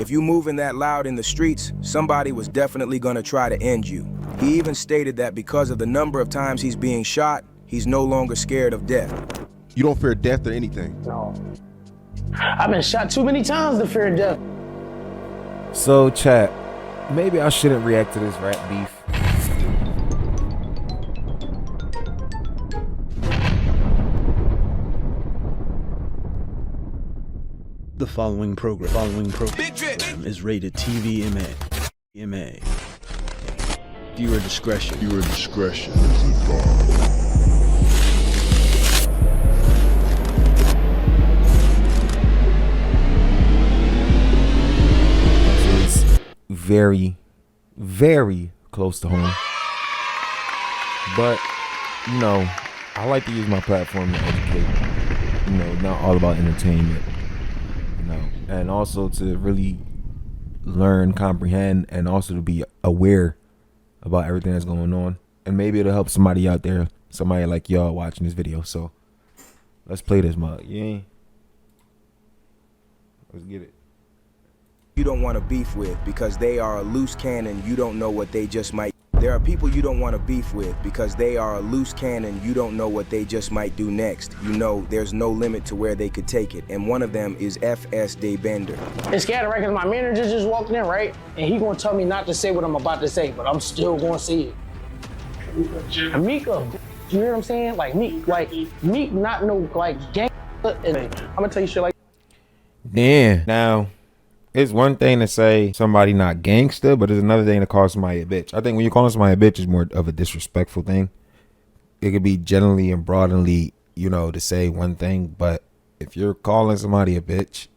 If you moving that loud in the streets, somebody was definitely gonna try to end you. He even stated that because of the number of times he's being shot, he's no longer scared of death. You don't fear death or anything? No. I've been shot too many times to fear death. So chat, maybe I shouldn't react to this rap beef. The following program is rated TV MA. Viewer discretion is advised. Very, very close to home. But, you know, I like to use my platform to educate. You know, not all about entertainment. You know, and also to really learn, comprehend, and also to be aware about everything that's going on. And maybe it'll help somebody out there, somebody like y'all watching this video. So, let's play this mug. Yeah. Let's get it. You don't want to beef with because they are a loose cannon, you don't know what they just might. There are people you don't want to beef with because they are a loose cannon, you don't know what they just might do next. You know there's no limit to where they could take it, and one of them is FS DeBender. It's scared because my manager just walked in, right? And he gonna tell me not to say what I'm about to say, but I'm still gonna say it. Mika, you hear what I'm saying? Like Meek not no like gang, and I'm gonna tell you shit like. Damn. Now, it's one thing to say somebody not gangster, but it's another thing to call somebody a bitch. I think when you're calling somebody a bitch is more of a disrespectful thing. It could be generally and broadly, you know, to say one thing, but if you're calling somebody a bitch,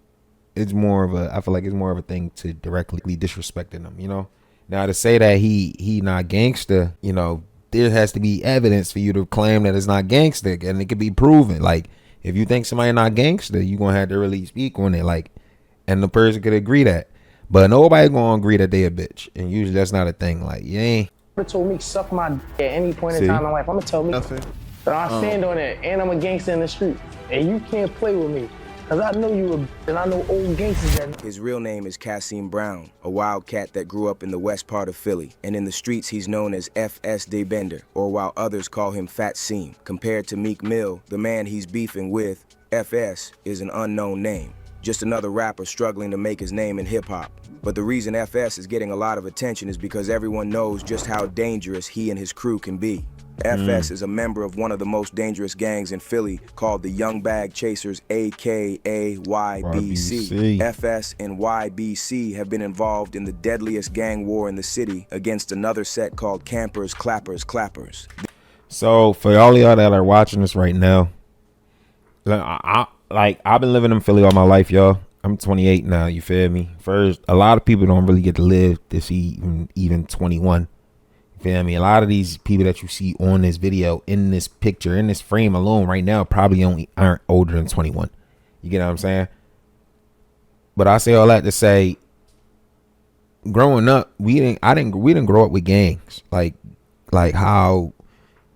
it's more of a, I feel like it's more of a thing to directly disrespecting them, you know? Now to say that he not gangster, you know, there has to be evidence for you to claim that it's not gangster, and it could be proven. Like, if you think somebody not gangster, you're going to have to really speak on it, like, and the person could agree that, but nobody gonna agree that they a bitch, and usually that's not a thing. Like, you ain't. I told me suck my d at any point in time in my life. I'm gonna tell me Nothing. that I stand on it, and I'm a gangster in the street, and you can't play with me, cause I know you a, and I know old gangsters that. His real name is Kasim Brown, a wildcat that grew up in the west part of Philly, and in the streets he's known as FS DeBender, or while others call him Fat Seam. Compared to Meek Mill, the man he's beefing with, FS is an unknown name. Just another rapper struggling to make his name in hip-hop. But the reason FS is getting a lot of attention is because everyone knows just how dangerous he and his crew can be. FS is a member of one of the most dangerous gangs in Philly called the Young Bag Chasers, aka YBC. FS and YBC have been involved in the deadliest gang war in the city against another set called Campers, Clappers, Clappers. So for all y'all that are watching this right now, I've been living in Philly all my life, y'all. I'm 28 now, you feel me? First, a lot of people don't really get to live to see even 21. You feel me? A lot of these people that you see on this video, in this picture, in this frame alone right now, probably aren't older than 21. You get what I'm saying? But I say all that to say, growing up, we didn't grow up with gangs. Like how,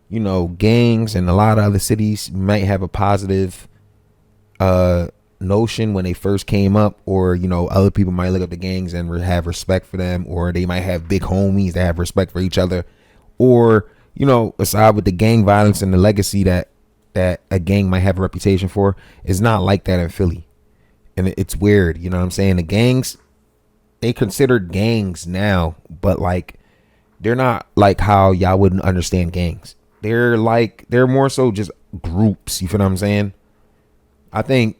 you know, gangs in a lot of other cities might have a positive notion when they first came up, or, you know, other people might look up the gangs and have respect for them, or they might have big homies that have respect for each other, or, you know, aside with the gang violence and the legacy that a gang might have a reputation for, it's not like that in Philly. And it's weird, you know what I'm saying? The gangs, they considered gangs now, but like they're not like how y'all wouldn't understand gangs. They're more so just groups, you feel what I'm saying? I think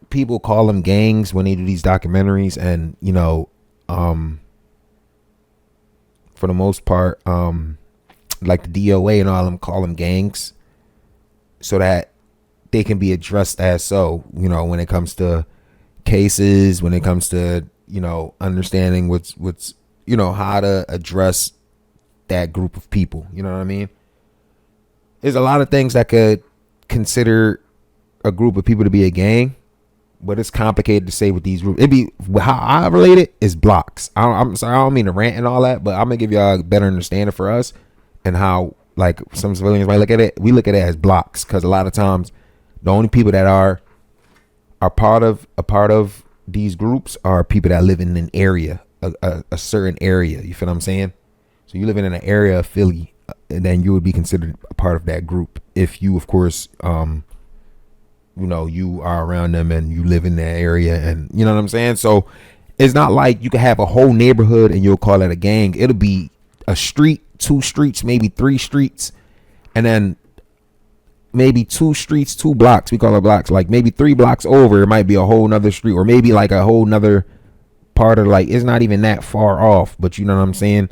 people call them gangs when they do these documentaries, and, you know, for the most part, like the DOA and all them call them gangs so that they can be addressed as so, you know, when it comes to cases, when it comes to, you know, understanding what's, you know, how to address that group of people. You know what I mean? There's a lot of things that could consider a group of people to be a gang, but it's complicated to say with these groups. It'd be how I relate it is blocks. I'm sorry, I don't mean to rant and all that, but I'm gonna give y'all a better understanding for us and how, like, some civilians might look at it. We look at it as blocks because a lot of times the only people that are part of these groups are people that live in an area, a certain area. You feel what I'm saying? So you live in an area of Philly, and then you would be considered a part of that group if you, of course, you are around them and you live in that area, and you know what I'm saying. So it's not like you can have a whole neighborhood and you'll call it a gang. It'll be a street, 2 streets, maybe 3 streets, and then maybe 2 streets, 2 blocks. We call it blocks. Like maybe 3 blocks over, it might be a whole nother street, or maybe like a whole nother part of, like, it's not even that far off, but you know what I'm saying.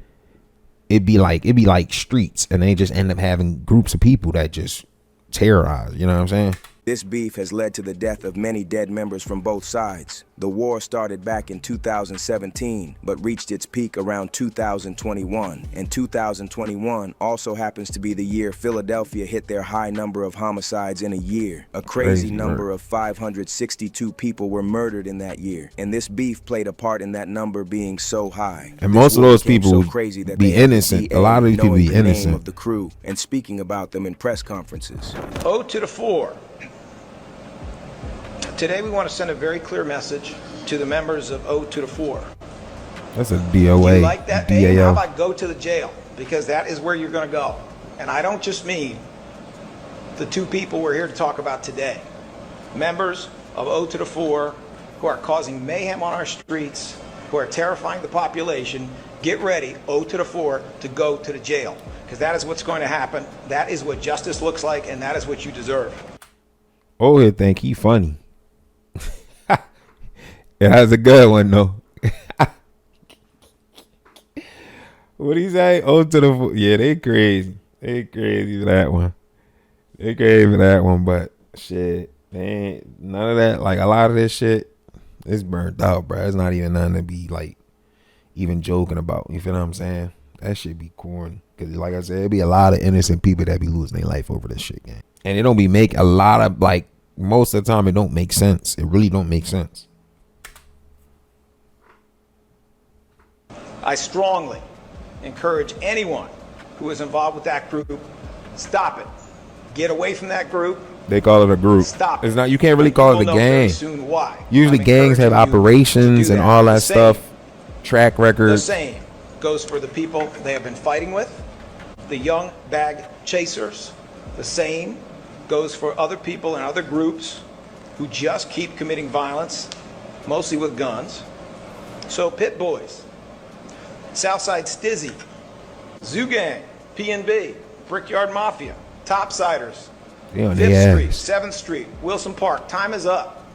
It'd be like streets, and they just end up having groups of people that just terrorize. You know what I'm saying? This beef has led to the death of many dead members from both sides. The war started back in 2017, but reached its peak around 2021. And 2021 also happens to be the year Philadelphia hit their high number of homicides in a year. A crazy number of 562 people were murdered in that year. And this beef played a part in that number being so high. And most of those people would be innocent. A lot of these people be innocent. Of the crew and speaking about them in press conferences. O to the 4. Today we want to send a very clear message to the members of O to the 4. That's a DOA. You like that name? How about go to the jail? Because that is where you're going to go. And I don't just mean the 2 people we're here to talk about today. Members of O to the 4 who are causing mayhem on our streets, who are terrifying the population. Get ready, O to the 4, to go to the jail. Because that is what's going to happen. That is what justice looks like, and that is what you deserve. Oh, I think he funny. It has a good one though. What he say? Oh, to the, yeah, they crazy. They crazy for that one. They crazy for that one, but shit, they ain't none of that. Like a lot of this shit, it's burnt out, bro. It's not even nothing to be like even joking about. You feel what I'm saying? That shit be corny. Cause like I said, it be a lot of innocent people that be losing their life over this shit, gang. And it don't be make a lot of, like, most of the time it don't make sense. It really don't make sense. I strongly encourage anyone who is involved with that group, stop it. Get away from that group. They call it a group. Stop it. It's not. You can't really call it a gang. Soon why. Usually gangs have operations and all that stuff, track The records. same goes for the people they have been fighting with, the young bag chasers. The same goes for other people and other groups who just keep committing violence, mostly with guns. So Pit Boys, Southside Stizzy, Zoo Gang, PNB, Brickyard Mafia, Topsiders, 5th Street, 7th Street, Wilson Park. Time is up.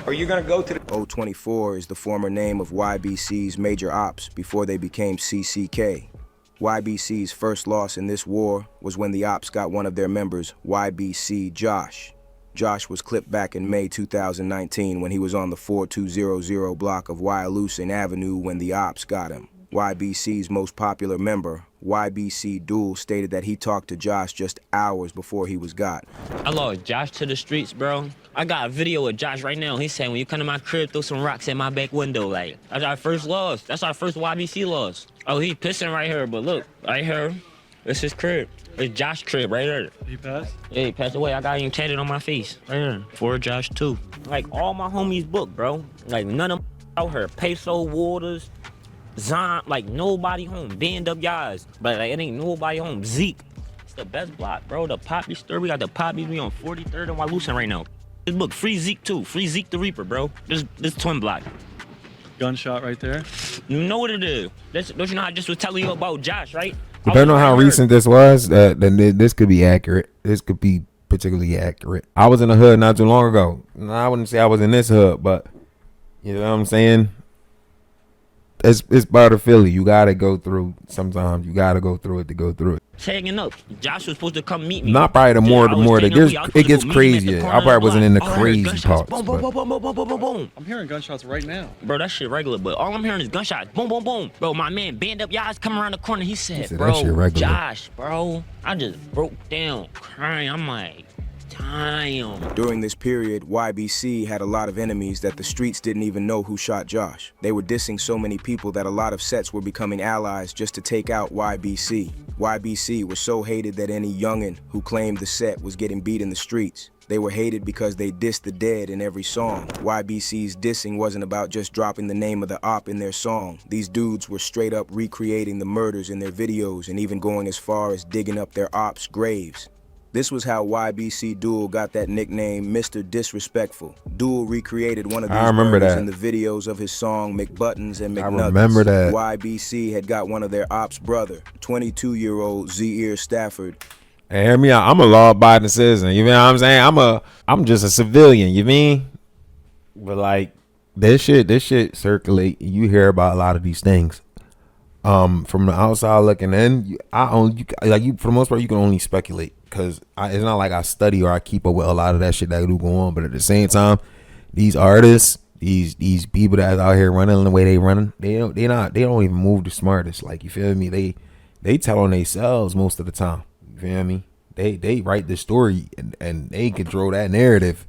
Are you going to go to the... O24 is the former name of YBC's major ops before they became CCK. YBC's first loss in this war was when the ops got one of their members, YBC Josh. Josh was clipped back in May 2019 when he was on the 4200 block of Wyalusing Avenue when the ops got him. YBC's most popular member, YBC Duel, stated that he talked to Josh just hours before he was got. I lost Josh to the streets, bro. I got a video of Josh right now. He's saying, when you come to my crib, throw some rocks at my back window. Like, that's our first loss. That's our first YBC loss. Oh, he pissing right here, but look, right here, it's his crib. It's Josh's crib right here. He passed? Yeah, he passed away. I got him tatted on my face. Right here. For Josh, too. Like, all my homies booked, bro. Like, none of them out here. Peso, Waters, Zon, like, nobody home. Band up guys. But, like, it ain't nobody home. Zeke. It's the best block, bro. The Poppy Stir. We got the Poppies. We on 43rd and Wyalusing right now. This book, free Zeke, too. Free Zeke the Reaper, bro. This twin block. Gunshot right there. You know what it is. Don't you know I just was telling you about Josh, right? Depending on how recent this was, then this could be accurate. This could be particularly accurate. I was in the hood not too long ago. I wouldn't say I was in this hood, but you know what I'm saying? It's part of Philly. You gotta go through. Sometimes you gotta go through it to go through it. Tagging up. Josh was supposed to come meet me. Not probably the more it gets crazier. I probably wasn't in the crazy parts. Boom, boom, boom, boom, boom, boom, boom, boom. I'm hearing gunshots right now. Bro, that shit regular, but all I'm hearing is gunshots. Boom, boom, boom. Bro, my man, band up y'all come around the corner. He said, that shit bro, regular. Josh, bro. I just broke down crying. I'm like, damn. During this period, YBC had a lot of enemies that the streets didn't even know who shot Josh. They were dissing so many people that a lot of sets were becoming allies just to take out YBC. YBC was so hated that any youngin' who claimed the set was getting beat in the streets. They were hated because they dissed the dead in every song. YBC's dissing wasn't about just dropping the name of the op in their song. These dudes were straight up recreating the murders in their videos and even going as far as digging up their ops' graves. This was how YBC Duel got that nickname, Mr. Disrespectful. Duel recreated one of these murders in the videos of his song McButtons and McNuggets. I remember that. YBC had got one of their ops' brother, 22-year-old Z-Ear Stafford. Hey, hear me out. I'm a law-abiding citizen. You know what I'm saying? I'm just a civilian. You mean? But like this shit circulate. You hear about a lot of these things. From the outside looking in, for the most part, you can only speculate. Cause it's not like I study or I keep up with a lot of that shit that do go on, but at the same time, these artists, these people that's out here running the way they running, they don't even move the smartest. Like, you feel me? They tell on themselves most of the time. You feel me? They write the story and they control that narrative.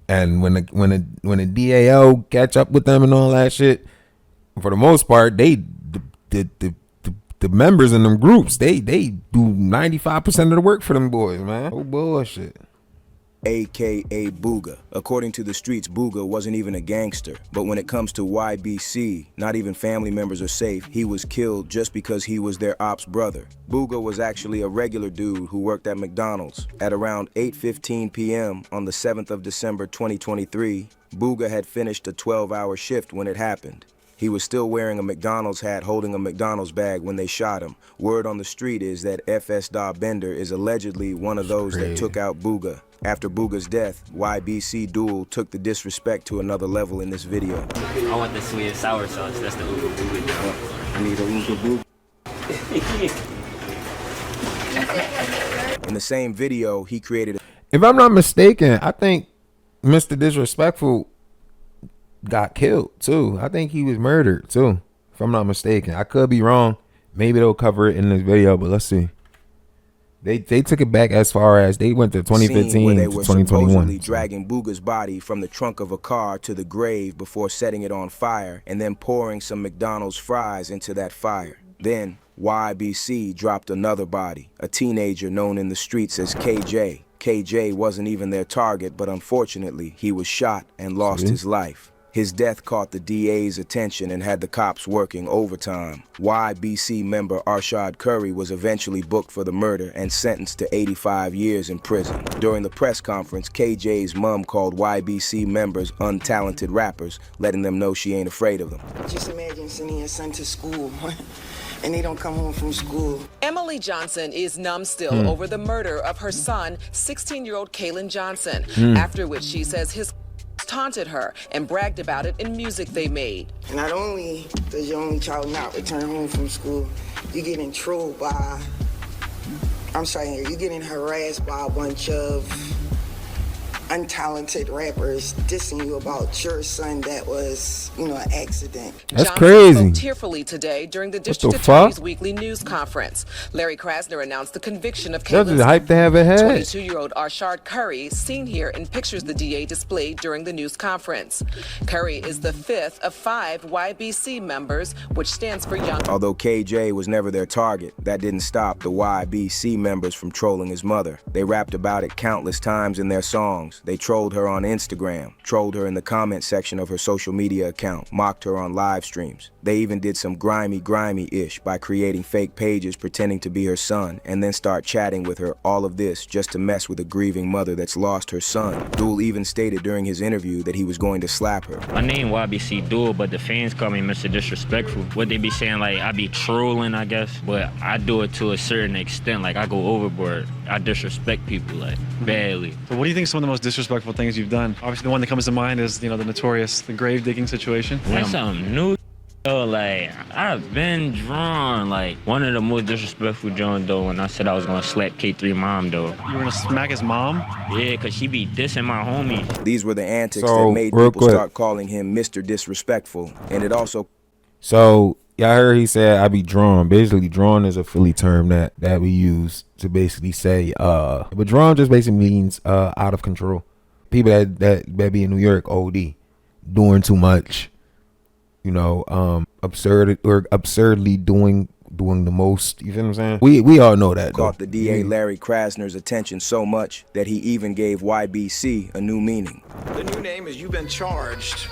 And when the DAO catch up with them and all that shit, for the most part, the members in them groups, they do 95% of the work for them boys, man. Oh, bullshit. AKA Booga. According to the streets, Booga wasn't even a gangster. But when it comes to YBC, not even family members are safe. He was killed just because he was their ops brother. Booga was actually a regular dude who worked at McDonald's. At around 8:15 p.m. on the 7th of December 2023, Booga had finished a 12-hour shift when it happened. He was still wearing a McDonald's hat, holding a McDonald's bag when they shot him. Word on the street is that FS Bender is allegedly one of those that took out Booga. After Booga's death, YBC Duel took the disrespect to another level in this video. I want the sweet and sour sauce. That's the Ooga Booga. I need a Ooga Booga. In the same video, he created If I'm not mistaken, I think Mr. Disrespectful got killed too. I think he was murdered too, if I'm not mistaken. I could be wrong. Maybe they'll cover it in this video, but let's see. They took it back as far as they went to 2015 where they to were 2021. supposedly dragging Booga's body from the trunk of a car to the grave before setting it on fire and then pouring some McDonald's fries into that fire. Then YBC dropped another body, a teenager known in the streets as KJ. KJ wasn't even their target, but unfortunately, he was shot and lost his life. His death caught the DA's attention and had the cops working overtime. YBC member Arshad Curry was eventually booked for the murder and sentenced to 85 years in prison. During the press conference, KJ's mom called YBC members untalented rappers, letting them know she ain't afraid of them. Just imagine sending your son to school and they don't come home from school. Emily Johnson is numb still over the murder of her son, 16-year-old Kalen Johnson, after which she says his taunted her and bragged about it in music they made. Not only does your only child not return home from school, you're getting trolled by, you're getting harassed by a bunch of untalented rappers dissing you about your son that was, an accident. That's Johnson crazy. spoke tearfully today during the district the attorney's fuck? weekly news conference. Larry Krasner announced the conviction of That's Kalen's hype to have a head. 22-year-old Arshad Curry, seen here in pictures the DA displayed during the news conference. Curry is the fifth of 5 YBC members, which stands for Young. Although KJ was never their target, that didn't stop the YBC members from trolling his mother. They rapped about it countless times in their songs. They trolled her on Instagram, trolled her in the comment section of her social media account, mocked her on live streams. They even did some grimy-ish by creating fake pages pretending to be her son and then start chatting with her, all of this just to mess with a grieving mother that's lost her son. Duel even stated during his interview that he was going to slap her. My name YBC Duel, but the fans call me Mr. Disrespectful. What they be saying, like, I be trolling, I guess, but I do it to a certain extent. Like, I go overboard. I disrespect people, like, badly. So what do you think some of the most disrespectful things you've done? Obviously, the one that comes to mind is, the notorious, the grave digging situation. That's something new. Like, I've been drawn, like, one of the most disrespectful John though when I said I was gonna slap K3 mom though. You were gonna smack his mom? Yeah, cause she be dissing my homie. These were the antics that made people start calling him Mr. Disrespectful, and it also... So, y'all heard he said I be drawn. Basically, drawn is a Philly term that we use to basically say, but drawn just basically means out of control. People that be in New York, OD, doing too much. Absurd or absurdly doing doing the most. You feel what I'm saying? We all know that, though. Caught the DA Larry Krasner's attention so much that he even gave YBC a new meaning. The new name is you've been charged.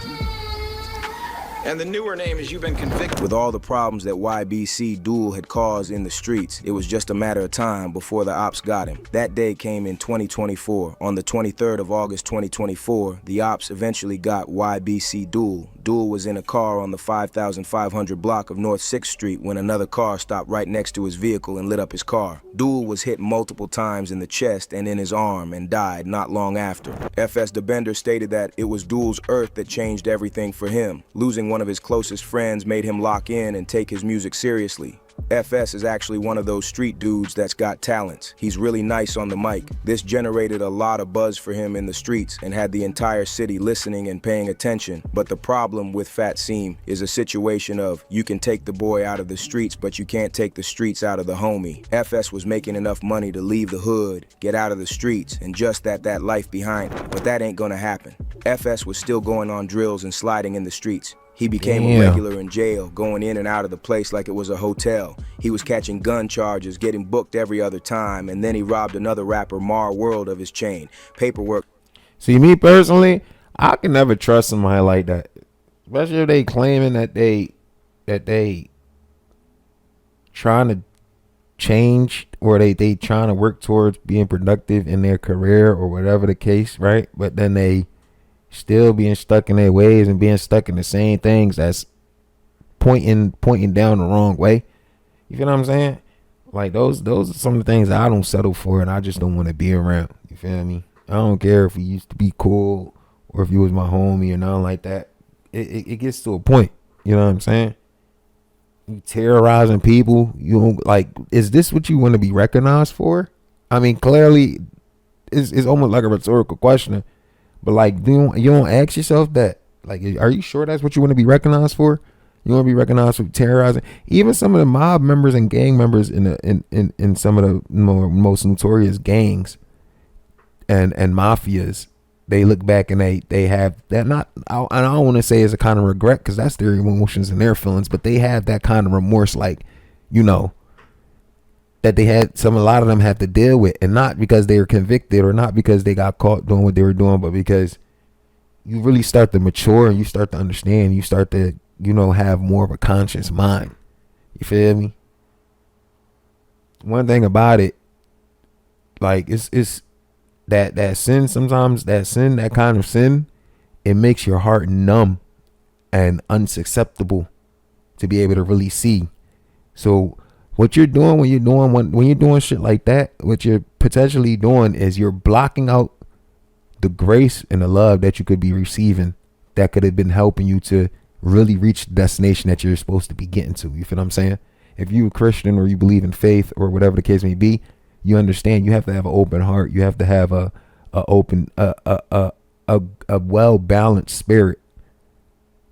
And the newer name is you've been convicted. With all the problems that YBC Duel had caused in the streets, it was just a matter of time before the ops got him. That day came in 2024. On the 23rd of August 2024, the ops eventually got YBC Duel. Duel was in a car on the 5500 block of North 6th Street when another car stopped right next to his vehicle and lit up his car. Duel was hit multiple times in the chest and in his arm and died not long after. FS DeBender stated that it was Duel's earth that changed everything for him. Losing one of his closest friends made him lock in and take his music seriously. FS is actually one of those street dudes that's got talents. He's really nice on the mic. This generated a lot of buzz for him in the streets and had the entire city listening and paying attention. But the problem with Fat Seam is a situation of you can take the boy out of the streets, but you can't take the streets out of the homie. FS was making enough money to leave the hood, get out of the streets, and just that life behind him. But that ain't gonna happen. FS was still going on drills and sliding in the streets. He became a regular in jail, going in and out of the place like it was a hotel. He was catching gun charges, getting booked every other time, and then he robbed another rapper, Mar World, of his chain. Paperwork. See, me personally, I can never trust somebody like that. Especially if they claiming that they trying to change or they trying to work towards being productive in their career or whatever the case, right? But then they still being stuck in their ways and being stuck in the same things that's pointing down the wrong way. You feel what I'm saying? Like those are some of the things that I don't settle for and I just don't want to be around. You feel me? I don't care if we used to be cool or if you was my homie or nothing like that. It gets to a point. You know what I'm saying? You terrorizing people. You don't, like, is this what you want to be recognized for? I mean, clearly it's almost like a rhetorical question. But like, you don't ask yourself that. Like, are you sure that's what you want to be recognized for? You want to be recognized for terrorizing? Even some of the mob members and gang members in some of the most notorious gangs and mafias, they look back and they have that, not, I don't want to say it's a kind of regret because that's their emotions and their feelings, but they have that kind of remorse, like, you know, that a lot of them have to deal with, and not because they were convicted or not because they got caught doing what they were doing, but because you really start to mature and you start to understand, you start to, you know, have more of a conscious mind. You feel me? One thing about it, like, it's that sin, sometimes that kind of sin, it makes your heart numb and unsusceptible to be able to really see. So what you're doing when you're doing shit like that, what you're potentially doing is you're blocking out the grace and the love that you could be receiving that could have been helping you to really reach the destination that you're supposed to be getting to. You feel what I'm saying? If you're a Christian or you believe in faith or whatever the case may be, you understand you have to have an open heart. You have to have a well-balanced spirit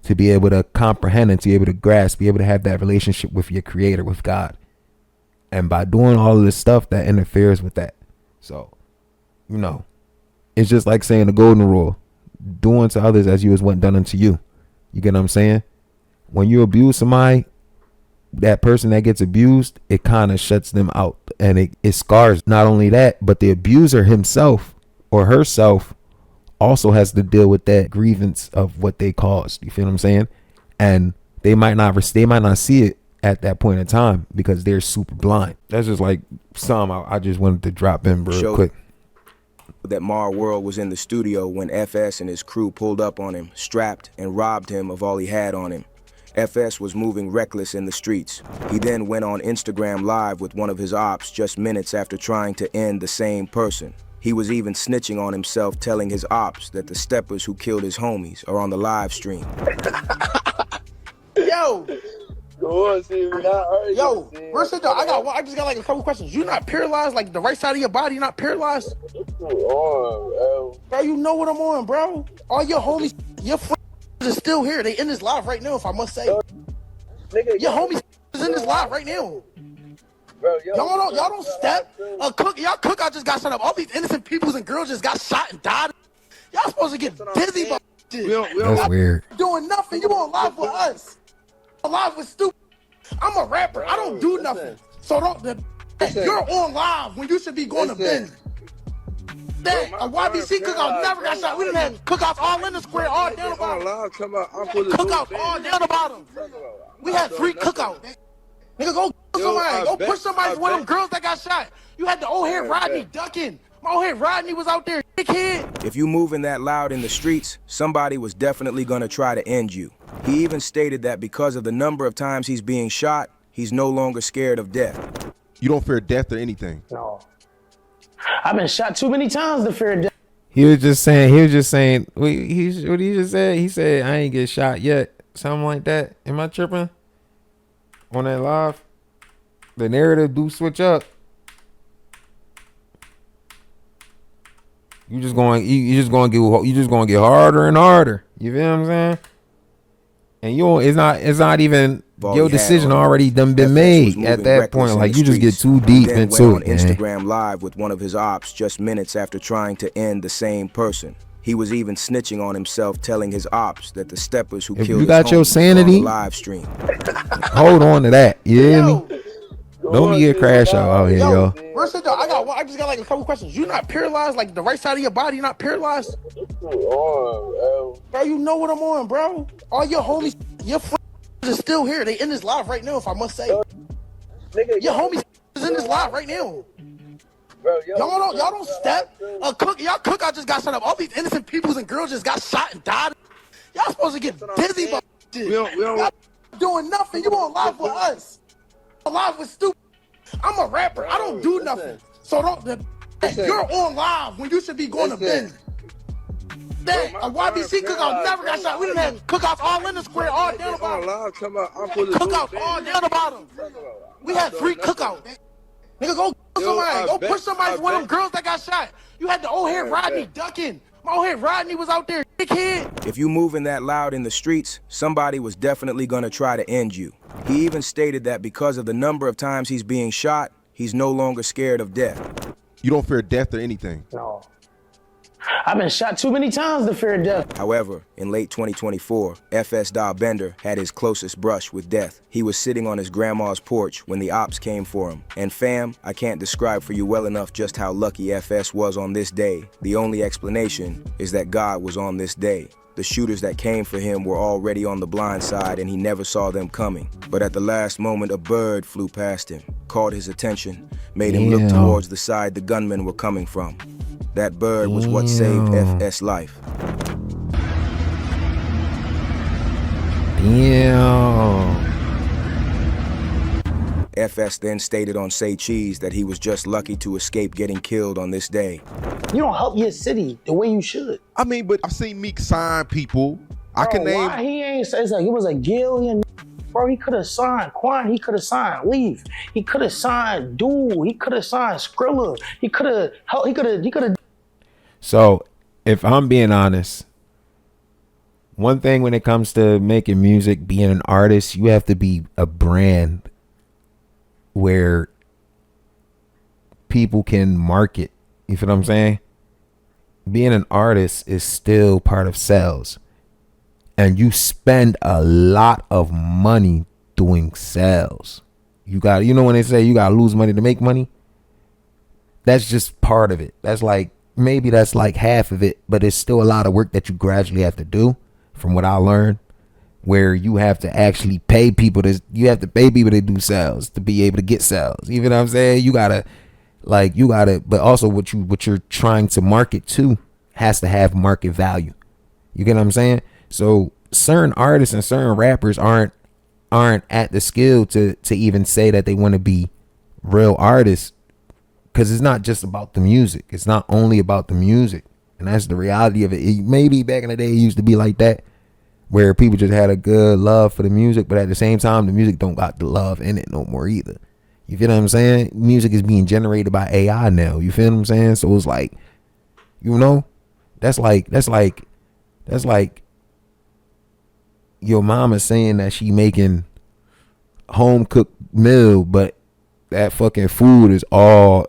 to be able to comprehend and to be able to grasp, be able to have that relationship with your creator, with God. And by doing all of this stuff, that interferes with that. So, you know, it's just like saying the golden rule: do unto others as you was want done unto you. You get what I'm saying? When you abuse somebody, that person that gets abused, it kind of shuts them out and it scars. Not only that, but the abuser himself or herself also has to deal with that grievance of what they caused. You feel what I'm saying? And they might not see it at that point in time because they're super blind. That's just like some I just wanted to drop in real quick. That Mar World was in the studio when FS and his crew pulled up on him, strapped, and robbed him of all he had on him. FS was moving reckless in the streets. He then went on Instagram Live with one of his ops just minutes after trying to end the same person. He was even snitching on himself, telling his ops that the steppers who killed his homies are on the live stream. Yo! Go on, see me now. Yo, real shit though, I just got like a couple questions. You not paralyzed? Like the right side of your body, you not paralyzed? What's going on, Bro, you know what I'm on, bro. All your homies, your friends are still here. They in this live right now, if I must say. Nigga, your homies is in this live right now. Bro, y'all don't step. Y'all cookout just got shut up. All these innocent peoples and girls just got shot and died. Y'all supposed to get dizzy about shit. That's weird. Doing nothing. You on live with us. Live with stupid. I'm a rapper. I don't do nothing. So you're on live when you should be going to bed. That a YBC cookout never got shot. We didn't have cookouts all in the square, all down the bottom. Cookouts all down the bottom. We had 3 cookouts. Nigga, go somebody. Go push somebody for one of them girls that got shot. You had the old head Rodney ducking. My old head Rodney was out there, dickhead. If you moving that loud in the streets, somebody was definitely gonna try to end you. He even stated that because of the number of times he's being shot, he's no longer scared of death. You don't fear death or anything. No. I've been shot too many times to fear death. He was just saying, what he just said? He said, I ain't get shot yet. Something like that. Am I tripping? On that live? The narrative do switch up. You just gonna get harder and harder. You feel what I'm saying? And it's not even your decision already done been made at that point. Like, you just get too deep into it. Instagram Live with one of his ops just minutes after trying to end the same person. He was even snitching on himself, telling his ops that the steppers who killed you got his your sanity, live stream. Hold on to that. You hear me? Don't be a crash out here, yo. Real shit though, I just got like a couple questions. You not paralyzed? Like the right side of your body, you not paralyzed? Bro, you know what I'm on, bro. All your homies, your friends are still here. They in this live right now, if I must say. Your homies is in this live right now. Bro, y'all don't step. Y'all cookout just got shut up. All these innocent peoples and girls just got shot and died. Y'all supposed to get dizzy about shit. Y'all doing nothing. You on live with us. Live with stupid. I'm a rapper. I don't do nothing. So you're on live when you should be going to bed. That a YBC cookout never got shot. We didn't have cookouts all in the square, all down the bottom. Cookouts all down the bottom. We had 3 cookouts. Nigga, go somebody. Go push somebody for one of them girls that got shot. You had the old head Rodney ducking. My old head Rodney was out there, dickhead. If you moving that loud in the streets, somebody was definitely gonna try to end you. He even stated that because of the number of times he's being shot, he's no longer scared of death. You don't fear death or anything. No. I've been shot too many times to fear death. However, in late 2024, FS Bender had his closest brush with death. He was sitting on his grandma's porch when the ops came for him. And fam, I can't describe for you well enough just how lucky FS was on this day. The only explanation is that God was on this day. The shooters that came for him were already on the blind side and he never saw them coming. But at the last moment, a bird flew past him, caught his attention, made him look towards the side the gunmen were coming from. That bird was what saved FS' life. Damn. FS then stated on Say Cheese that he was just lucky to escape getting killed on this day. You don't help your city the way you should. I mean, but I've seen Meek sign people. I can name. Why he ain't? It's like it was a Gillian. Bro, he could have signed Quan. He could have signed Leaf. He could have signed Dude. He could have signed Skrilla. He could have. He could have. So, if I'm being honest, one thing when it comes to making music, being an artist, you have to be a brand where people can market. You feel what I'm saying? Being an artist is still part of sales. And you spend a lot of money doing sales. You know when they say you got to lose money to make money? That's just part of it. Maybe that's like half of it, but it's still a lot of work that you gradually have to do, from what I learned, where you have to actually pay people to do sales, to be able to get sales. You know what I'm saying? You gotta, but also what you're trying to market to has to have market value. You get what I'm saying? So certain artists and certain rappers aren't at the skill to even say that they want to be real artists. Because it's not just about the music. It's not only about the music. And that's the reality of it. Maybe back in the day it used to be like that, where people just had a good love for the music, but at the same time, the music don't got the love in it no more either. You feel what I'm saying? Music is being generated by AI now. You feel what I'm saying? So it's like, that's like your mama saying that she making home cooked meal, but that fucking food is all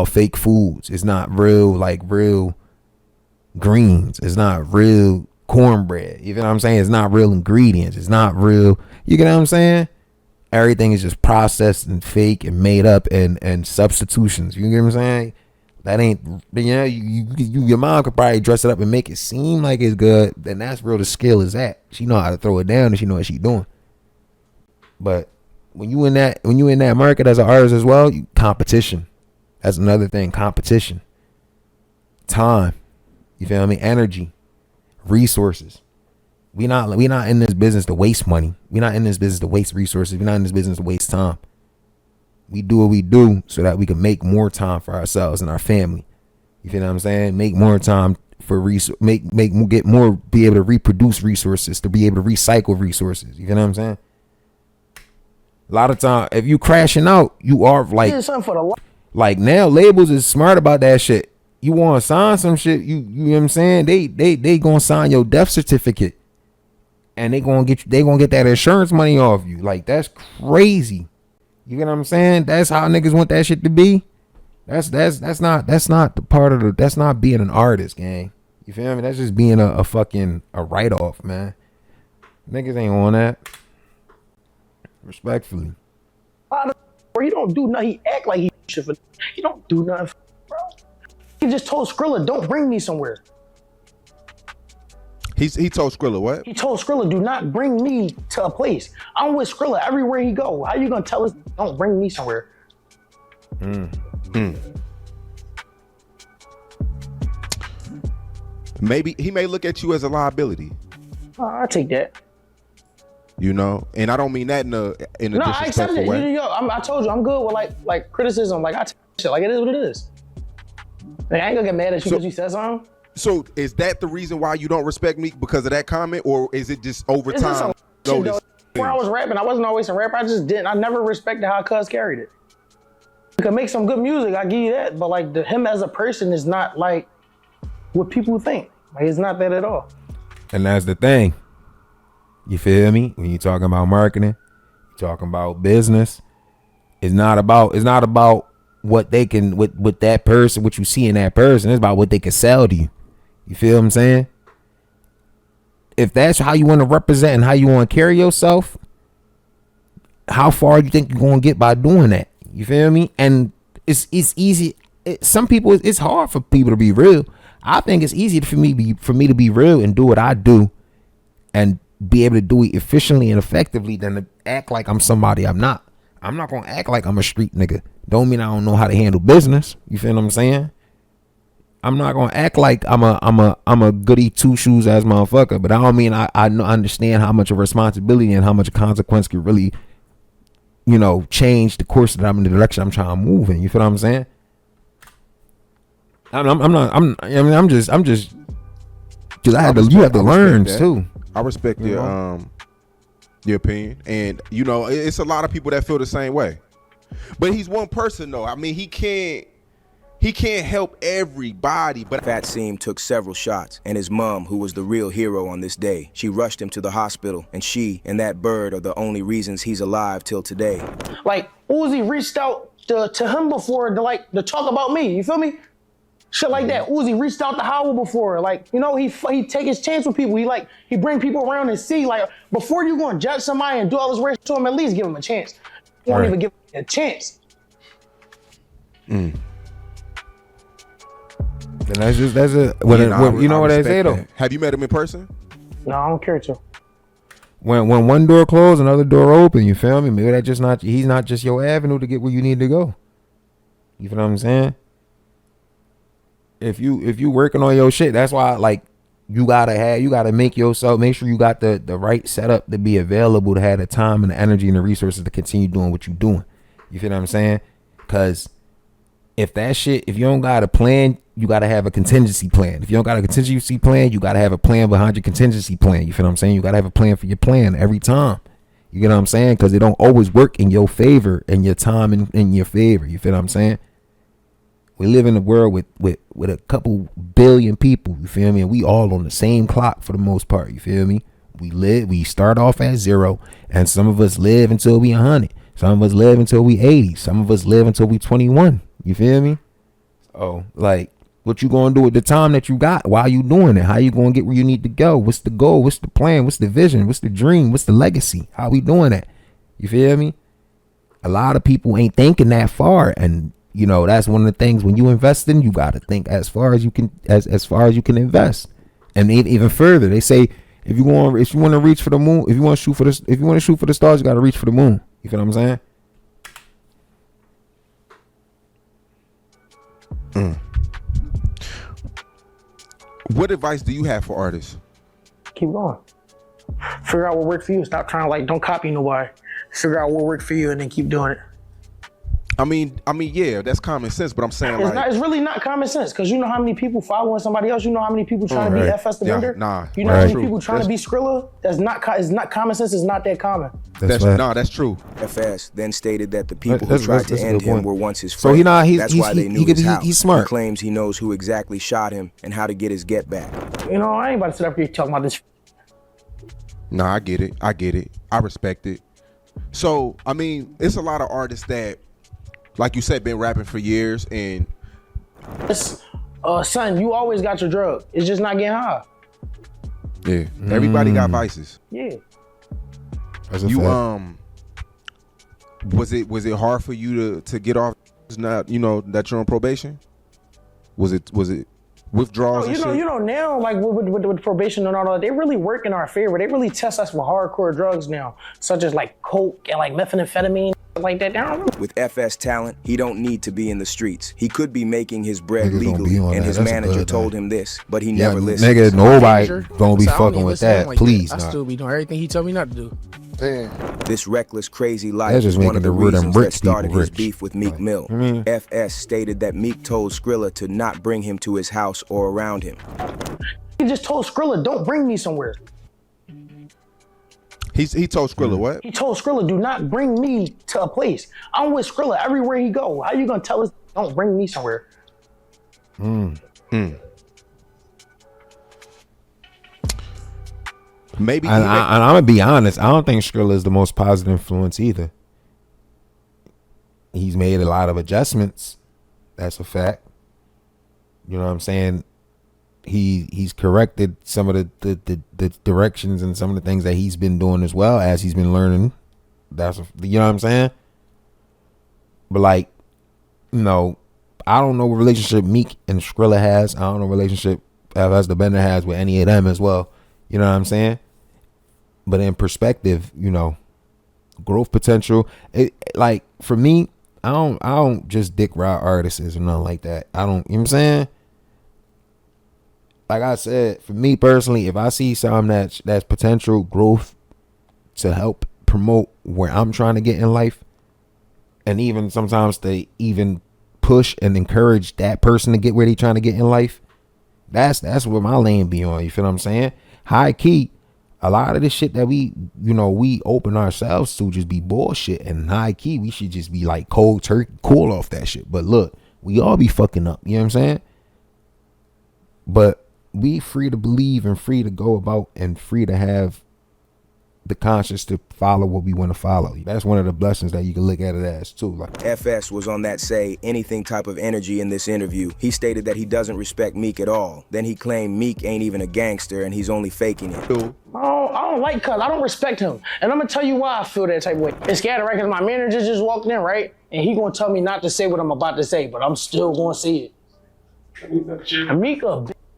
fake foods. It's not real greens. It's not real cornbread. You know what I'm saying? It's not real ingredients. It's not real. You get what I'm saying? Everything is just processed and fake and made up and substitutions. You get what I'm saying? That ain't, you know, your mom could probably dress it up and make it seem like it's good. Then that's where the skill is at. She know how to throw it down and she know what she doing. But when you in that market as an artist as well, competition. That's another thing. Competition. Time. You feel me? Energy. Resources. We not in this business to waste money. We not in this business to waste resources. We not in this business to waste time. We do what we do so that we can make more time for ourselves and our family. You feel what I'm saying? Make more time for get more, be able to reproduce resources, to be able to recycle resources. You feel what I'm saying? A lot of time, if you crashing out, you are like now labels is smart about that shit. You want to sign some shit, you know what I'm saying? They gonna sign your death certificate, and they gonna get that insurance money off you. Like, that's crazy. You get what I'm saying? That's how niggas want that shit to be. That's not the part of the, that's not being an artist, gang. You feel me? That's just being a fucking write-off, man. Niggas ain't on that. Respectfully. He don't do nothing. He act like he don't do nothing, bro. He just told Skrilla, don't bring me somewhere. He told Skrilla what? He told Skrilla, do not bring me to a place. I'm with Skrilla everywhere he go. How you gonna tell us don't bring me somewhere? Maybe he may look at you as a liability. I take that. You know, and I don't mean that in a No, I accept it. way. I told you I'm good with like criticism. Like, I take shit like it is what it is. Like, I ain't gonna get mad at you because you said something. So is that the reason why you don't respect me, because of that comment, or is it just over It's just time? some shit, though. When I was rapping, I wasn't always a rapper. I never respected how Cuz carried it. He could make some good music, I give you that, but like him as a person is not like what people think. Like, it's not that at all. And that's the thing. You feel me? When you talking about marketing, you talking about business, it's not about what they can with that person, what you see in that person. It's about what they can sell to you. You feel what I'm saying? If that's how you want to represent and how you want to carry yourself, how far do you think you're going to get by doing that? You feel me? And it's easy. Some people, it's hard for people to be real. I think it's easy for me to be real and do what I do and be able to do it efficiently and effectively than to act like I'm somebody I'm not. I'm not going to act like I'm a street nigga. Don't mean I don't know how to handle business. You feel what I'm saying? I'm not gonna act like I'm a goody two shoes ass motherfucker, but I don't mean I understand how much of responsibility and how much consequence could really, you know, change the course that I'm in, the direction I'm trying to move in. You feel what I'm saying? I'm just because you have to learn too. I respect your opinion, and you know, it's a lot of people that feel the same way. But he's one person though. I mean, he can't help everybody. But Fat Seam took several shots, and his mom, who was the real hero on this day, she rushed him to the hospital, and she and that bird are the only reasons he's alive till today. Like, Uzi reached out to him before to talk about me. You feel me? Shit like that. Uzi reached out to Howell before. Like, you know, he take his chance with people. He bring people around and see, like, before you gonna judge somebody and do all this race to him, at least give him a chance. You won't even give him a chance. And you know what they say though. Have you met him in person? No, I don't care to. When one door closed, another door open. You feel me? Maybe he's not just your avenue to get where you need to go. You feel what I'm saying? If you working on your shit, that's why like you gotta make sure you got the right setup to be available, to have the time and the energy and the resources to continue doing what you're doing. You feel what I'm saying? Cause if you don't got a plan, you gotta have a contingency plan. If you don't got a contingency plan, you gotta have a plan behind your contingency plan. You feel what I'm saying? You gotta have a plan for your plan every time. You get what I'm saying? Cause it don't always work in your favor and your time in your favor. You feel what I'm saying? We live in a world with a couple billion people, you feel me? And we all on the same clock for the most part, you feel me? We start off at 0, and some of us live until we 100. Some of us live until we 80. Some of us live until we 21. You feel me? Oh, like, What you gonna do with the time that you got? Why are you doing it? How you gonna get where you need to go? What's the goal? What's the plan? What's the vision? What's the dream? What's the legacy? How we doing that? You feel me? A lot of people ain't thinking that far, and you know that's one of the things when you invest in, you gotta think as far as you can, as far as you can invest, and even further. They say if you want to reach for the moon, if you want to shoot for the stars, you gotta reach for the moon. You feel what I'm saying? What advice do you have for artists? Keep going. Figure out what works for you. Stop trying to like, don't copy nobody. Figure out what works for you and then keep doing it. I mean, yeah, that's common sense, but I'm saying It's really not common sense, because you know how many people following somebody else. You know how many people trying to be FS the Bender. You know how many people trying to be Skrilla. It's not common sense. It's not that common. That's true. FS then stated that the people who tried to end him were once his friends. So that's why they knew his house. He's smart. He claims he knows who exactly shot him and how to get his get back. You know, I ain't about to sit up here talking about this. Nah, I get it. I respect it. So, I mean, it's a lot of artists that, like you said, been rapping for years, and son, you always got your drug. It's just not getting high. Yeah, everybody got vices. Yeah. You was it hard for you to get off? Not, you know, that you're on probation. Was it withdrawals? You know now, like with probation and all that, they really work in our favor. They really test us for hardcore drugs now, such as like coke and like methamphetamine. Like that. With FS talent, he don't need to be in the streets. He could be making his bread legally, and his manager told him this, but he never listened. Nigga, nobody gonna be fucking with that. Like Please, I still be doing everything he told me not to do. This reckless, crazy life is one of the reasons that started his beef with Meek Mill. FS stated that Meek told Skrilla to not bring him to his house or around him. He just told Skrilla, don't bring me somewhere. He told Skrilla what? He told Skrilla, do not bring me to a place. I'm with Skrilla everywhere he go. How you gonna tell us don't bring me somewhere? Maybe. And I'm gonna be honest. I don't think Skrilla is the most positive influence either. He's made a lot of adjustments. That's a fact. You know what I'm saying? He's corrected some of the directions and some of the things that he's been doing as well as he's been learning. You know what I'm saying? But like, you know, I don't know what relationship Meek and Skrilla has. I don't know what relationship FS the Bender has with any of them as well. You know what I'm saying? But in perspective, you know, growth potential. Like for me, I don't just dick ride artists or nothing like that. I don't. You know what I'm saying? Like I said, for me personally, if I see something that's potential growth to help promote where I'm trying to get in life, and even sometimes to even push and encourage that person to get where they trying to get in life, that's what my lane be on. You feel what I'm saying? High key, a lot of this shit that we open ourselves to just be bullshit, and high key we should just be like cold turkey, cool off that shit. But look, we all be fucking up. You know what I'm saying? But we free to believe and free to go about and free to have the conscience to follow what we want to follow. That's one of the blessings that you can look at it as too. Like FS was on that say anything type of energy in this interview. He stated that he doesn't respect Meek at all. Then he claimed Meek ain't even a gangster and he's only faking it. I don't like Cuz. I don't respect him. And I'm gonna tell you why I feel that type of way. It's scattered, right? Because my manager just walked in, right? And he gonna tell me not to say what I'm about to say, but I'm still gonna say it. Meek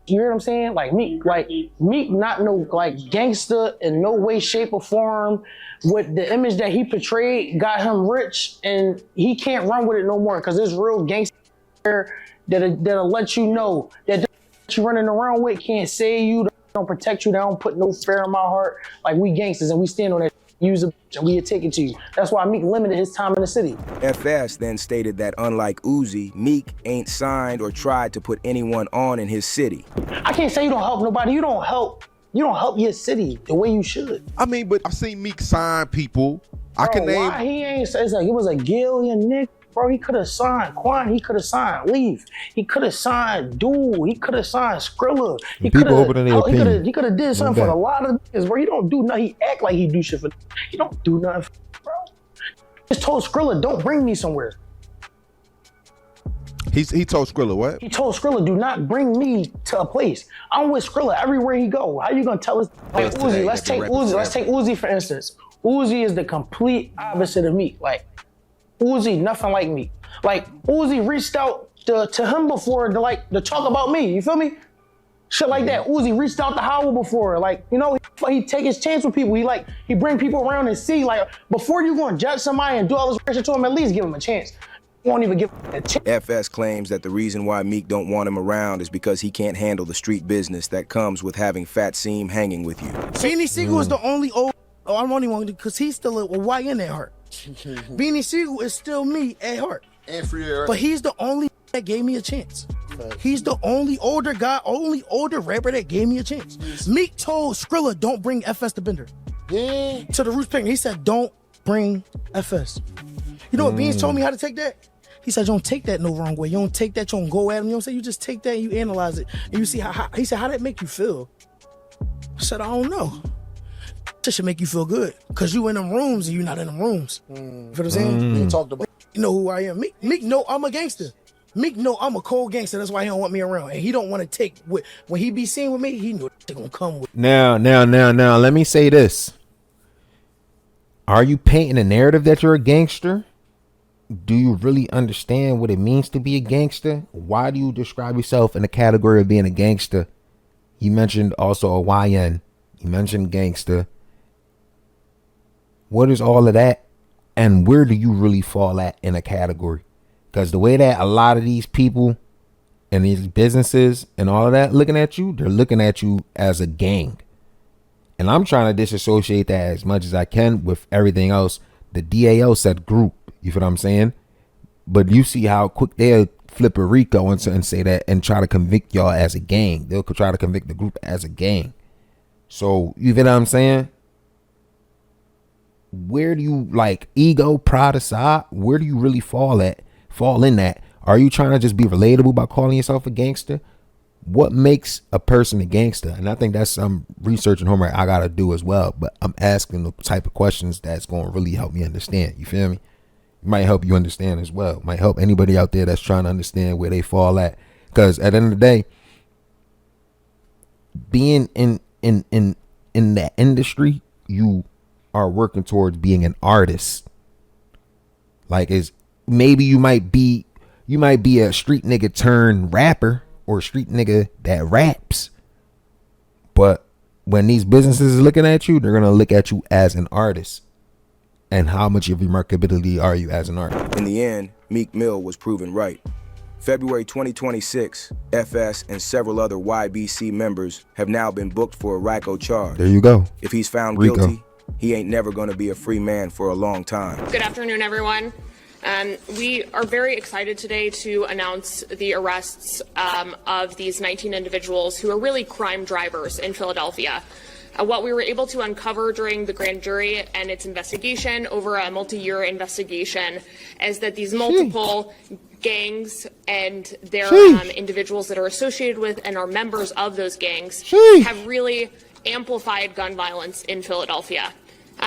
you hear what I'm saying? Like Meek not no like gangster in no way, shape, or form. With the image that he portrayed, got him rich, and he can't run with it no more because there's real gangster that'll let you know that you running around with can't save you, don't protect you, they don't put no fear in my heart. Like we gangsters and we stand on that. Use a and we take it to you. That's why Meek limited his time in the city. FS then stated that unlike Uzi, Meek ain't signed or tried to put anyone on in his city. I can't say you don't help nobody. You don't help your city the way you should. I mean, but I've seen Meek sign people. Bro, I can name. Why he ain't? It's like it was a Gillian Nick. Bro, he could have signed Quan. He could have signed Leaf. He could have signed Duel. He could have signed Skrilla. He could have did something for a lot of niggas, bro. He don't do nothing. He act like he do shit for. He don't do nothing, bro. Just told Skrilla, don't bring me somewhere. He told Skrilla what? He told Skrilla, do not bring me to a place. I'm with Skrilla everywhere he go. How you gonna tell us? Like Uzi, let's take Uzi for instance. Uzi is the complete opposite of me. Like Uzi, nothing like me. Like Uzi reached out to him before to talk about me. You feel me? Shit like that. Uzi reached out to Howell before. Like, you know, he take his chance with people. He bring people around and see. Like, before you gonna judge somebody and do all this pressure to him, at least give him a chance. You won't even give him a chance. FS claims that the reason why Meek don't want him around is because he can't handle the street business that comes with having Fat Seam hanging with you. Beanie Siegel is the only I'm only one because he's still a YN at heart. Beanie Siegel is still me at heart. And free at heart. But he's the only that gave me a chance. He's the only older rapper that gave me a chance. Meek told Skrilla, don't bring FS to Bender. Yeah. To the Roots Picnic. He said, don't bring FS. You know what Beans told me how to take that? He said, you don't take that no wrong way. You don't take that, you don't go at him. You know what I'm saying? You just take that and you analyze it. And you see how he said, how that make you feel? I said, I don't know. That should make you feel good. Because you in them rooms and you not in them rooms. You feel what I'm saying? You talked about. You know who I am. Meek know I'm a gangster. Meek know I'm a cold gangster. That's why he don't want me around. And he don't want to take when he be seen with me, he know they're gonna come with. Now, let me say this. Are you painting a narrative that you're a gangster? Do you really understand what it means to be a gangster? Why do you describe yourself in the category of being a gangster? You mentioned also a YN. You mentioned gangster. What is all of that? And where do you really fall at in a category? Because the way that a lot of these people and these businesses and all of that looking at you, they're looking at you as a gang. And I'm trying to disassociate that as much as I can with everything else. The DAO said group. You feel what I'm saying? But you see how quick they'll flip a Rico and say that and try to convict y'all as a gang. They'll try to convict the group as a gang. So you feel what I'm saying? Where do you like ego, pride aside? Where do you really fall in that? Are you trying to just be relatable by calling yourself a gangster? What makes a person a gangster? And I think that's some research and homework I gotta do as well. But I'm asking the type of questions that's going to really help me understand. You feel me? It might help you understand as well. Might help anybody out there that's trying to understand where they fall at. Because at the end of the day, being in that industry, you are working towards being an artist. Like maybe you might be a street nigga turned rapper or a street nigga that raps. But when these businesses are looking at you, they're going to look at you as an artist. And how much of your marketability are you as an artist? In the end, Meek Mill was proven right. February 2026, FS and several other YBC members have now been booked for a RICO charge. There you go. If he's found Rico. guilty, he ain't never going to be a free man for a long time. Good afternoon, everyone. We are very excited today to announce the arrests of these 19 individuals who are really crime drivers in Philadelphia. What we were able to uncover during the grand jury and its investigation over a multi-year investigation is that these multiple gangs and their individuals that are associated with and are members of those gangs have really amplified gun violence in Philadelphia.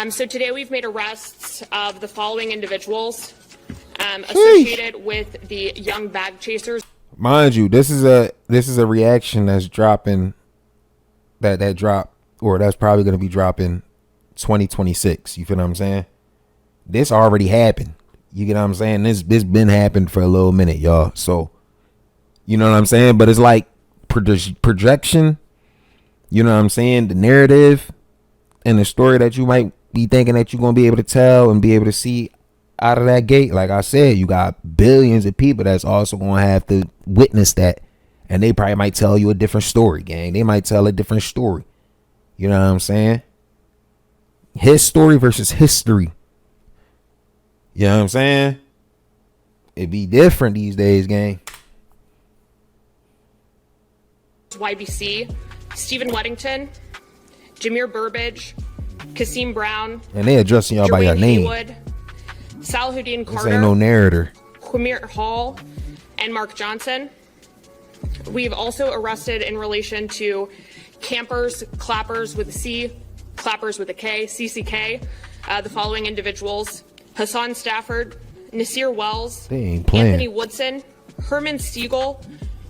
So today we've made arrests of the following individuals associated with the young bag chasers. Mind you, this is a reaction that's dropping that drop, or that's probably going to be dropping 2026. You feel what I'm saying? This already happened. You get what I'm saying? This been happened for a little minute, y'all. So, you know what I'm saying? But it's like projection. You know what I'm saying? The narrative and the story that you might be thinking that you're going to be able to tell and be able to see out of that gate. Like I said, you got billions of people that's also going to have to witness that. And they probably might tell you a different story, gang. They might tell a different story. You know what I'm saying? His story versus history. You know what I'm saying? It'd be different these days, gang. YBC, Stephen Weddington, Jameer Burbage, Kasim Brown, And they addressing y'all by your name. Haywood, Salahuddin This Carter, ain't no narrator. Quamir Hall, and Mark Johnson. We've also arrested in relation to campers, clappers with a C, clappers with a K, CCK, the following individuals: Hassan Stafford, Nasir Wells, They ain't playing. Anthony Woodson, Herman Siegel,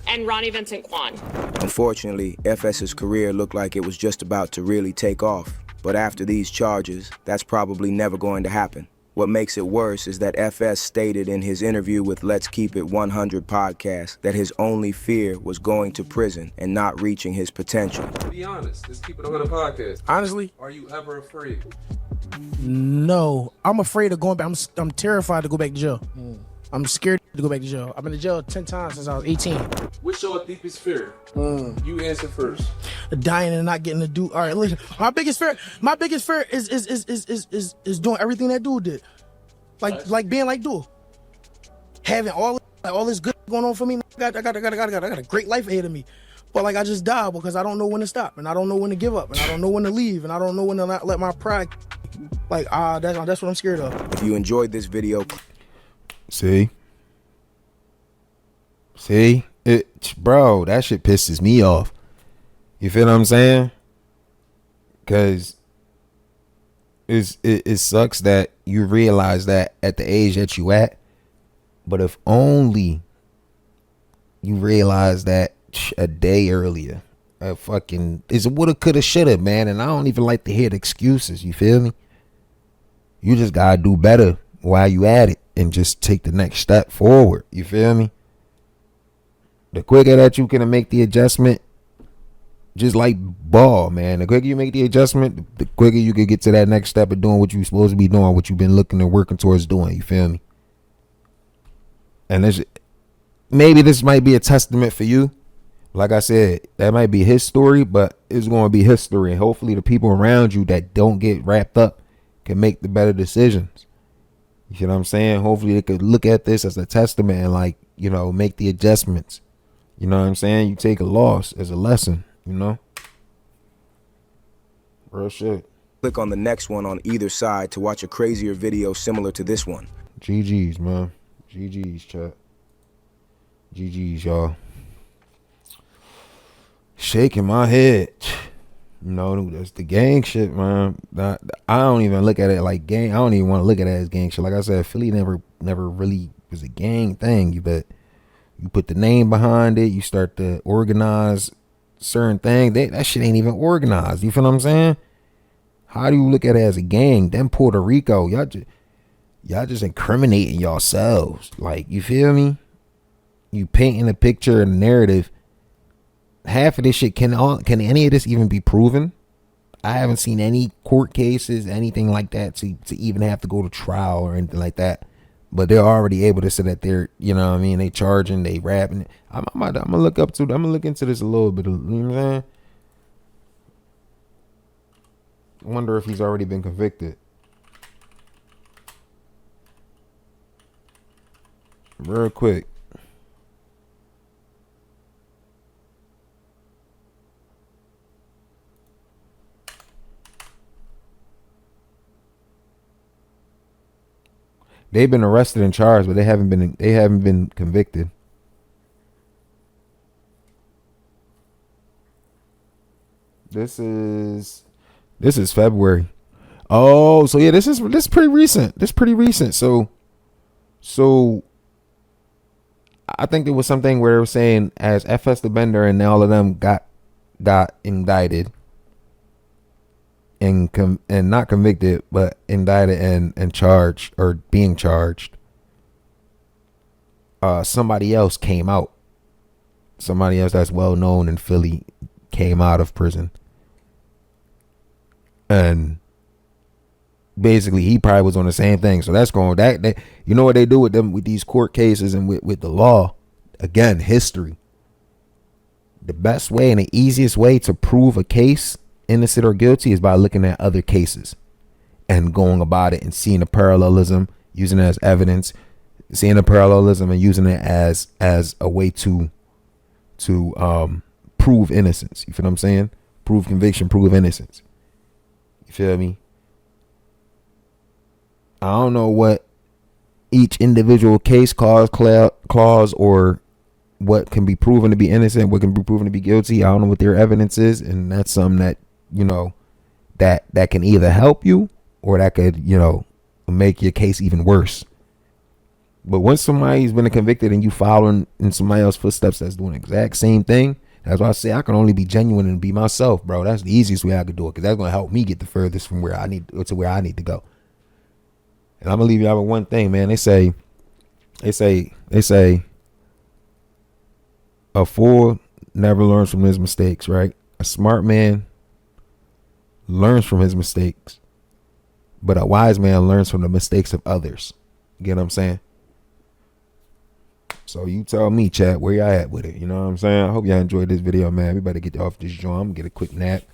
and Ronnie Vincent Kwan. Unfortunately, FS's career looked like it was just about to really take off. But after these charges, that's probably never going to happen. What makes it worse is that FS stated in his interview with Let's Keep It 100 podcast that his only fear was going to prison and not reaching his potential. Be honest, let's keep it on the podcast. Honestly, Are you ever afraid? no. I'm afraid of going back. I'm terrified to go back to jail. I'm scared to go back to jail. I've been to jail 10 times since I was 18. What's your deepest fear? You answer first. Dying and not getting to do. All right, listen. My biggest fear is doing everything that dude did. Like being like dude. Having all this good going on for me. I got a great life ahead of me. But like I just died because I don't know when to stop, and I don't know when to give up, and I don't know when to leave, and I don't know when to not let my pride. Like that's what I'm scared of. If you enjoyed this video, See, bro, that shit pisses me off. You feel what I'm saying? Cause it sucks that you realize that at the age that you at, but if only you realize that a day earlier, it's woulda, coulda, shoulda, man. And I don't even like to hear the excuses. You feel me? You just gotta do better while you at it and just take the next step forward. You feel me? The quicker that you can make the adjustment, just like ball, man. The quicker you make the adjustment, the quicker you can get to that next step of doing what you're supposed to be doing, what you've been looking and working towards doing. You feel me? And maybe this might be a testament for you. Like I said, that might be his story, but it's going to be history. And hopefully the people around you that don't get wrapped up can make the better decisions. You see what I'm saying? Hopefully they could look at this as a testament and, like, you know, make the adjustments. You know what I'm saying? You take a loss as a lesson, you know? Real shit. click on the next one on either side to watch a crazier video similar to this one. GG's, man. GG's, chat. GG's, y'all. Shaking my head. You know, that's the gang shit, man. I don't even look at it like gang. I don't even want to look at it as gang shit. Like I said, Philly never really was a gang thing. But you put the name behind it, you start to organize certain things. That shit ain't even organized. You feel what I'm saying? How do you look at it as a gang? Then Puerto Rico, y'all just incriminating yourselves. Like, you feel me? You painting a picture and a narrative. Half of this shit, can any of this even be proven? I haven't seen any court cases, anything like that, to even have to go to trial or anything like that. But they're already able to say that they're, you know what I mean, they charging, they rapping. I'm gonna look into this a little bit. You know what I'm saying? Wonder if he's already been convicted. Real quick. They've been arrested and charged, but they haven't been convicted. This is February. Oh, so yeah, this is pretty recent. So I think there was something where it was saying as FS the Bender and all of them got indicted and not convicted, but indicted and charged or being charged. Somebody else came out. Somebody else that's well known in Philly came out of prison. And basically he probably was on the same thing. So that's going that you know what they do with them, with these court cases and with the law. Again, history. The best way and the easiest way to prove a case innocent or guilty is by looking at other cases and going about it and seeing the parallelism, using it as evidence, seeing the parallelism and using it as a way to prove innocence. You feel what I'm saying? Prove conviction, prove innocence. You feel me? I don't know what each individual case clause or what can be proven to be innocent, what can be proven to be guilty. I don't know what their evidence is, and that's something that, you know, that can either help you or that could, you know, make your case even worse. But once somebody's been convicted and you following in somebody else's footsteps that's doing the exact same thing, that's why I say I can only be genuine and be myself, bro. That's the easiest way I could do it, because that's gonna help me get the furthest from where I need to go. And I'm gonna leave y'all with one thing, man. They say a fool never learns from his mistakes, right? A smart man learns from his mistakes, but a wise man learns from the mistakes of others. You get what I'm saying? So you tell me, chat, where y'all at with it? You know what I'm saying? I hope y'all enjoyed this video, man. We better get off this joint. I'm gonna get a quick nap,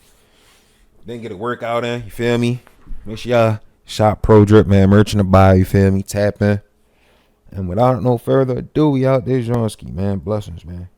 then get a workout in. You feel me? Make sure y'all shop Pro Drip, man. Merch in the bio. You feel me? Tap in. And without no further ado, we out there, Jonski, man. Blessings, man.